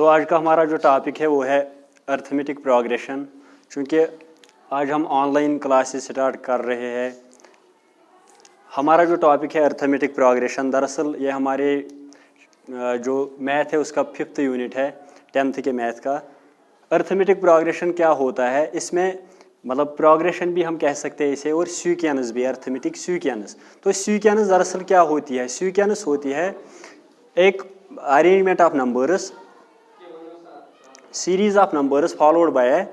तो आज का हमारा जो टॉपिक है वो है अर्थमेटिक प्रोग्रेशन। चूँकि आज हम ऑनलाइन क्लासेस स्टार्ट कर रहे हैं, हमारा जो टॉपिक है अर्थमेटिक प्रोग्रेशन, दरअसल ये हमारे जो मैथ है उसका 5th यूनिट है 10th के मैथ का। अर्थमेटिक प्रोग्रेशन क्या होता है, इसमें मतलब प्रोग्रेशन भी हम कह सकते हैं इसे, और सीक्वेंस भी, अर्थमेटिक सीक्वेंस। तो सीक्वेंस दरअसल क्या होती है, सीक्वेंस होती है एक arrangement of numbers, series of numbers followed by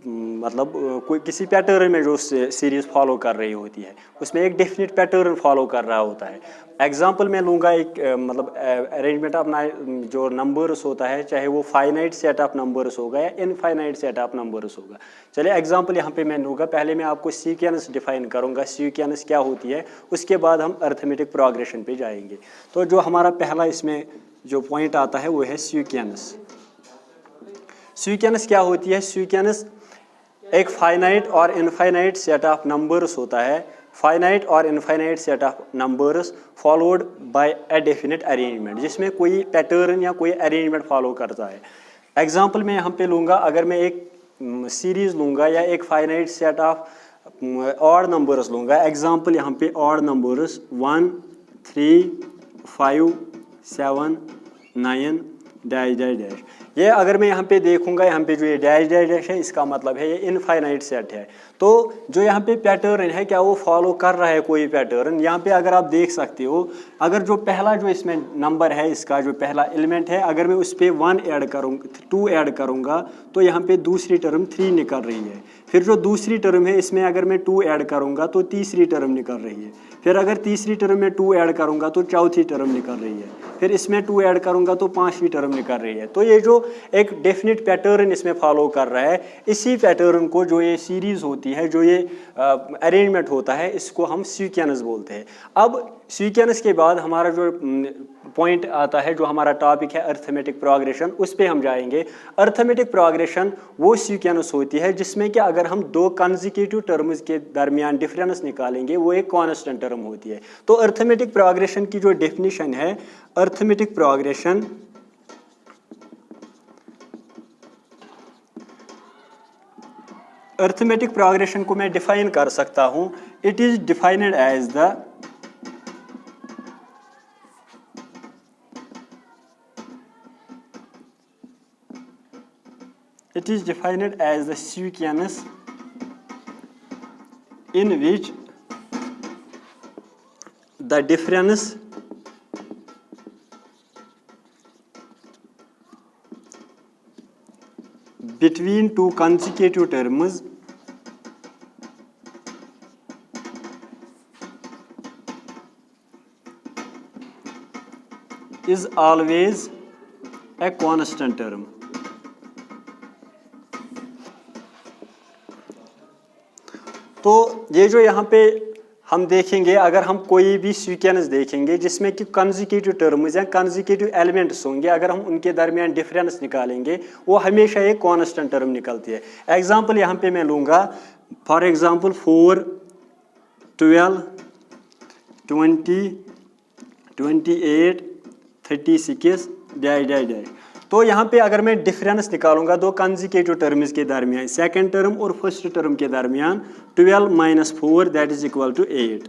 मतलब कोई किसी पैटर्न में जो सीरीज फॉलो कर रही होती है, उसमें एक डेफिनेट पैटर्न फॉलो कर रहा होता है। एग्जांपल मैं लूँगा एक मतलब अरेंजमेंट ऑफ जो नंबर्स होता है, चाहे वो फाइनाइट सेट ऑफ नंबर्स होगा या इनफाइनाइट सेट ऑफ नंबर्स होगा। चलिए एग्जांपल यहाँ पे मैं लूँगा, पहले मैं आपको सीक्वेंस डिफाइन करूँगा, सीक्वेंस क्या होती है, उसके बाद हम अर्थमेटिक प्रोग्रेशन पे जाएंगे। तो जो हमारा पहला इसमें जो पॉइंट आता है वो है सीक्वेंस। सीक्वेंस क्या होती है, सीक्वेंस एक फाइनाइट और इनफाइनाइट सेट ऑफ नंबर्स होता है, फाइनाइट और infinite set of numbers followed by a definite arrangement, जिसमें कोई पैटर्न या कोई अरेंजमेंट फॉलो करता है। एग्जांपल मैं यहाँ पे लूँगा, अगर मैं एक सीरीज़ लूँगा या एक finite set of odd numbers लूँगा। एग्जांपल यहाँ पे odd numbers 1 3 5 7 9 dash dash dash. ये अगर मैं यहाँ पे देखूंगा, यहाँ पे जो ये डैश डैश डैश है, इसका मतलब है ये इनफाइनाइट सेट है। तो जो यहाँ पे पैटर्न है, क्या वो फॉलो कर रहा है कोई पैटर्न? यहाँ पे अगर आप देख सकते हो, अगर जो पहला जो इसमें नंबर है, इसका जो पहला एलिमेंट है, अगर मैं उस पर 1 ऐड करूँगा, 2 ऐड करूँगा, तो यहाँ पे दूसरी टर्म 3 निकल रही है। फिर जो दूसरी टर्म है, इसमें अगर मैं 2 ऐड करूँगा तो तीसरी टर्म निकल रही है। फिर अगर तीसरी टर्म में 2 ऐड करूँगा तो चौथी टर्म निकल रही है। फिर इसमें 2 ऐड करूँगा तो 5वीं टर्म निकल रही है। तो ये जो एक डेफिनेट पैटर्न इसमें फॉलो कर रहा है, इसी पैटर्न को जो ये सीरीज़ होती है, जो ये अरेंजमेंट होता है, इसको हम सीक्वेंस बोलते हैं। अब सीक्वेंस के बाद हमारा जो पॉइंट आता है, जो हमारा टॉपिक है अर्थमेटिक प्रोग्रेशन, उस पे हम जाएंगे। अर्थमेटिक प्रोग्रेशन वो सीक्वेंस होती है जिसमें कि अगर हम दो कंसेक्यूटिव टर्म्स के दरमियान डिफरेंस निकालेंगे, वो एक कांस्टेंट टर्म होती है। तो अर्थमेटिक प्रोग्रेशन की जो डेफिनेशन है, अर्थमेटिक प्रोग्रेशन अर्थमेटिक प्रोग्रेशन को मैं डिफाइन कर सकता हूं। It is defined as the sequence in which the difference between two consecutive terms is always a constant term। तो ये जो यहाँ पे हम देखेंगे, अगर हम कोई भी सीक्वेंस देखेंगे जिसमें कि कंसेक्यूटिव टर्म्स या कंसेक्यूटिव एलिमेंट्स होंगे, अगर हम उनके दरमियान डिफरेंस निकालेंगे, वो हमेशा एक कांस्टेंट टर्म निकलती है। एग्जांपल यहाँ पे मैं लूँगा, for example 4 12 20 28 36 dash dash dash. तो यहाँ पे अगर मैं डिफरेंस निकालूंगा दो कंसेक्यूटिव टर्म्स के दरमियान, सेकंड टर्म और फर्स्ट टर्म के दरमियान, 12 - 4 दैट इज इक्वल टू 8।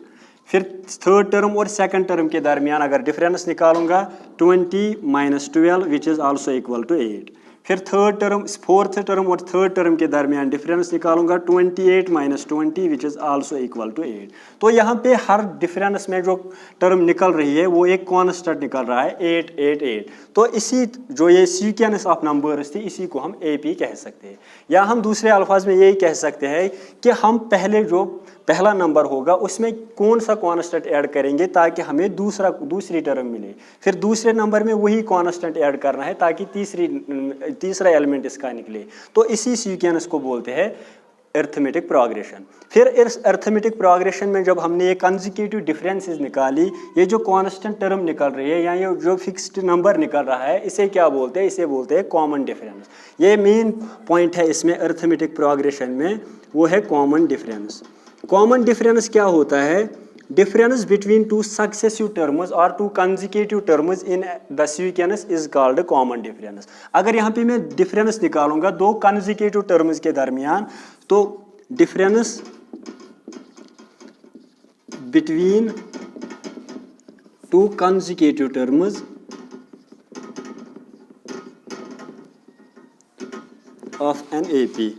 फिर थर्ड टर्म और सेकंड टर्म के दरमियान अगर डिफरेंस निकालूंगा, 20 - 12 which is also equal to 8। फिर थर्ड टर्म, फोर्थ टर्म और थर्ड टर्म के दरमियान डिफरेंस निकालूंगा, 28 - 20 which is also equal to 8। तो यहाँ पे हर डिफरेंस में जो टर्म निकल रही है वो एक कांस्टेंट निकल रहा है, 8 8 8। तो इसी जो ये सीक्वेंस ऑफ नंबर्स थी, इसी को हम AP कह सकते हैं। या हम दूसरे अल्फाज में यही कह सकते हैं कि हम पहले जो पहला नंबर होगा उसमें कौन सा कांस्टेंट ऐड करेंगे ताकि हमें दूसरी टर्म मिले। फिर दूसरे नंबर में वही कांस्टेंट ऐड करना है ताकि तीसरा एलिमेंट इसका निकले। तो इसी सीक्वेंस को बोलते हैं अर्थमेटिक प्रोग्रेशन। फिर इस अर्थमेटिक प्रोग्रेशन में जब हमने ये कंसेक्यूटिव डिफरेंसेस निकाली, ये जो कांस्टेंट टर्म निकल रही है या ये जो फिक्स्ड नंबर निकल रहा है, इसे क्या बोलते हैं? इसे बोलते हैं कॉमन डिफरेंस। ये मेन पॉइंट है इसमें अर्थमेटिक प्रोग्रेशन में, वो है कॉमन डिफरेंस। कॉमन डिफरेंस क्या होता है? Difference between two successive terms or two consecutive terms in the sequence is called common difference. अगर यहाँ पे मैं difference निकालूंगा दो consecutive terms के दरमियान, तो difference between two consecutive terms of an AP.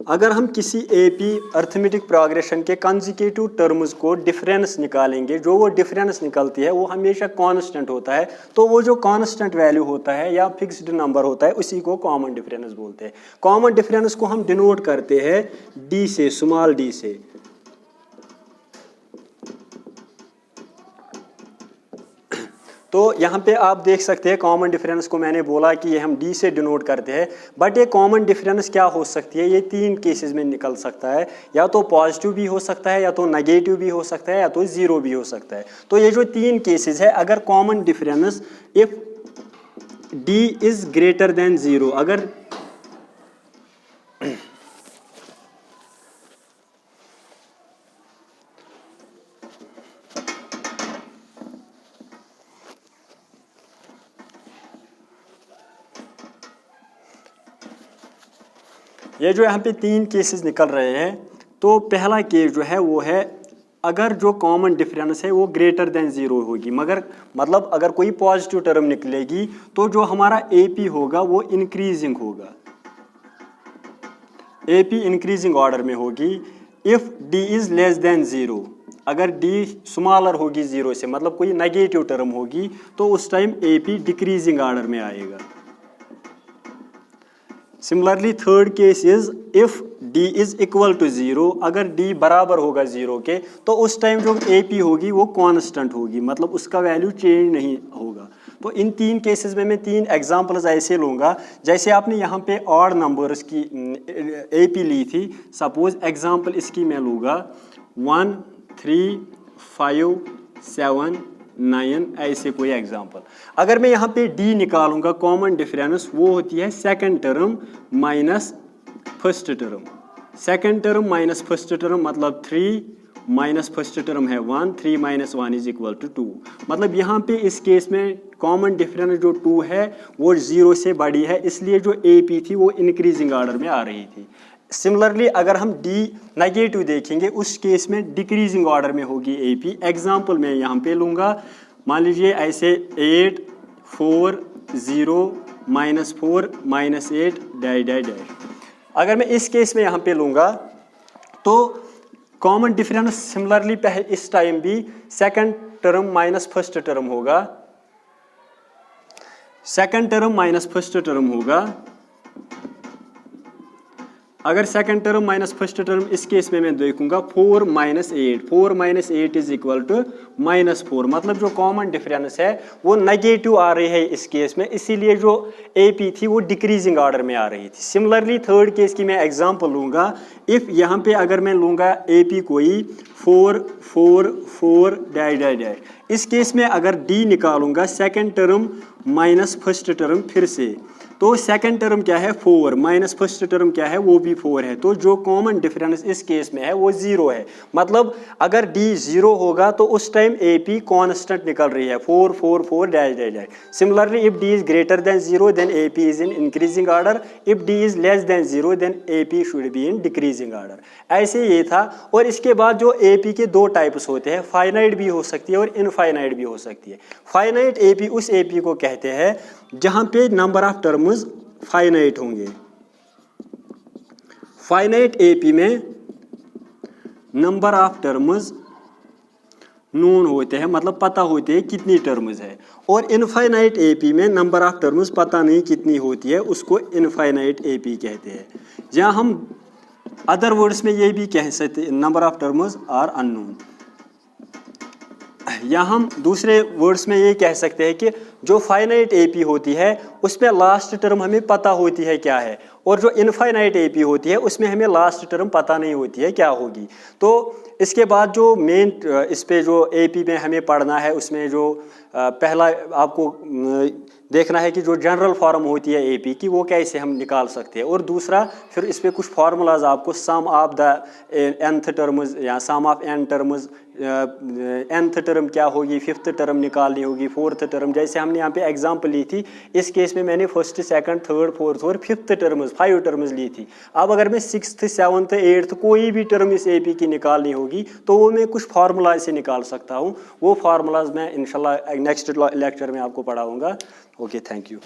अगर हम किसी AP अर्थमेटिक प्रोग्रेशन के कंसेक्यूटिव टर्म्स को डिफरेंस निकालेंगे, जो वो डिफरेंस निकलती है वो हमेशा कांस्टेंट होता है, तो वो जो कांस्टेंट वैल्यू होता है या फिक्स्ड नंबर होता है उसी को कॉमन डिफरेंस बोलते हैं। कॉमन डिफरेंस को हम डिनोट करते हैं डी से, स्मॉल डी से। तो यहाँ पे आप देख सकते हैं कॉमन डिफरेंस को मैंने बोला कि ये हम डी से डिनोट करते हैं, बट ये कॉमन डिफरेंस क्या हो सकती है, ये तीन केसेस में निकल सकता है, या तो पॉजिटिव भी हो सकता है, या तो नेगेटिव भी हो सकता है, या तो जीरो भी हो सकता है। तो ये जो तीन केसेस है, अगर common difference if D is greater than zero, अगर ये जो यहाँ पे तीन केसेस निकल रहे हैं, तो पहला केस जो है वो है अगर जो कॉमन डिफरेंस है वो ग्रेटर देन जीरो होगी, मगर मतलब अगर कोई पॉजिटिव टर्म निकलेगी तो जो हमारा AP होगा वो इंक्रीजिंग होगा, AP इंक्रीजिंग ऑर्डर में होगी। If D is less than zero, अगर D स्मॉलर होगी जीरो से, मतलब कोई नेगेटिव टर्म होगी, तो उस टाइम AP डिक्रीजिंग ऑर्डर में आएगा। Similarly third case is if D is equal to zero, अगर D बराबर होगा जीरो के, तो उस टाइम जो AP होगी वो कांस्टेंट होगी, मतलब उसका वैल्यू चेंज नहीं होगा। तो इन तीन केसेस में मैं तीन एग्जांपल्स ऐसे लूँगा, जैसे आपने यहाँ पे ऑड नंबर्स की AP ली थी, सपोज एग्जांपल इसकी मैं लूँगा 1 3 5 7 9, ऐसे कोई एग्जांपल। अगर मैं यहाँ पे D निकालूंगा कॉमन डिफरेंस, वो होती है second term minus first term. Second term minus first term मतलब 3 माइनस फर्स्ट टर्म है 1, 3 माइनस 1 इज इक्वल टू 2। मतलब यहाँ पे इस केस में कॉमन डिफरेंस जो 2 है वो 0 से बड़ी है, इसलिए जो AP थी वो इंक्रीजिंग ऑर्डर में आ रही थी। सिमिलरली अगर हम D नेगेटिव देखेंगे, उस केस में डिक्रीजिंग ऑर्डर में होगी AP। एग्जांपल मैं यहाँ पे लूँगा, मान लीजिए ऐसे 8 4 0 -4 -8 डैश डैश डैश। अगर मैं इस केस में यहाँ पे लूँगा तो कॉमन डिफरेंस सिमिलरली इस टाइम भी second term minus first term होगा, second term minus first term होगा। अगर second term minus first term, इस केस में मैं देखूंगा 4 - 8 इज इक्वल टू -4, मतलब जो कॉमन डिफरेंस है वो नेगेटिव आ रही है इस केस में, इसीलिए जो AP थी वो डिक्रीजिंग ऑर्डर में आ रही थी। सिमिलरली थर्ड केस की मैं एग्जांपल लूँगा, इफ़ यहाँ पे अगर मैं लूँगा AP कोई 4 4 4 डैश डैश डैश, इस केस में अगर D निकालूंगा second term minus first term फिर से, तो सेकंड टर्म क्या है 4 माइनस फर्स्ट टर्म क्या है वो भी 4 है, तो जो कॉमन डिफरेंस इस केस में है वो 0 है। मतलब अगर D 0 होगा तो उस टाइम AP कांस्टेंट निकल रही है 4 4 4 dash dash dash. Similarly if D is greater than 0 then AP is in increasing order, if D is less than 0 then AP should be in decreasing order. ऐसे ये था। और इसके बाद जो AP के दो टाइप्स होते हैं, फाइनाइट भी हो सकती है और इनफाइनाइट भी हो सकती है। फाइनाइट AP उस AP को कहते हैं जहां पे नंबर ऑफ टर्म्स फाइनाइट होंगे। फाइनाइट AP में नंबर ऑफ टर्म्स नोन होते हैं, मतलब पता होते हैं कितनी टर्म्स है। और इनफाइनाइट AP में नंबर ऑफ टर्म्स पता नहीं कितनी होती है, उसको इनफाइनाइट AP कहते हैं। जहां हम अदर वर्ड्स में ये भी कह सकते हैं number of terms are unknown, या हम दूसरे वर्ड्स में ये कह सकते हैं कि जो फाइनाइट AP होती है उसमें लास्ट टर्म हमें पता होती है क्या है, और जो इनफाइनाइट AP होती है उसमें हमें लास्ट टर्म पता नहीं होती है क्या होगी। तो इसके बाद जो मेन इस पे जो AP में हमें पढ़ना है, उसमें जो पहला आपको देखना है कि जो जनरल फॉर्म होती है AP की वो कैसे हम निकाल सकते हैं, और दूसरा फिर इस पे कुछ फार्मूलाज आपको sum of the nth terms या sum of n terms nth term क्या होगी, 5th टर्म निकालनी होगी, 4th टर्म, जैसे हमने यहाँ पे एग्जाम्पल ली थी, इस केस में मैंने 1st, 2nd, 3rd, 4th और 5th टर्म्स 5 टर्म्स ली थी। अब अगर मैं 6th, 7th, 8th कोई भी टर्म इस AP की निकालनी होगी तो वो मैं कुछ फार्मूला से निकाल सकता हूँ। वो फार्मूलाज मैं इंशाल्लाह नेक्स्ट लेक्चर में आपको पढ़ाऊँगा। Okay, thank you.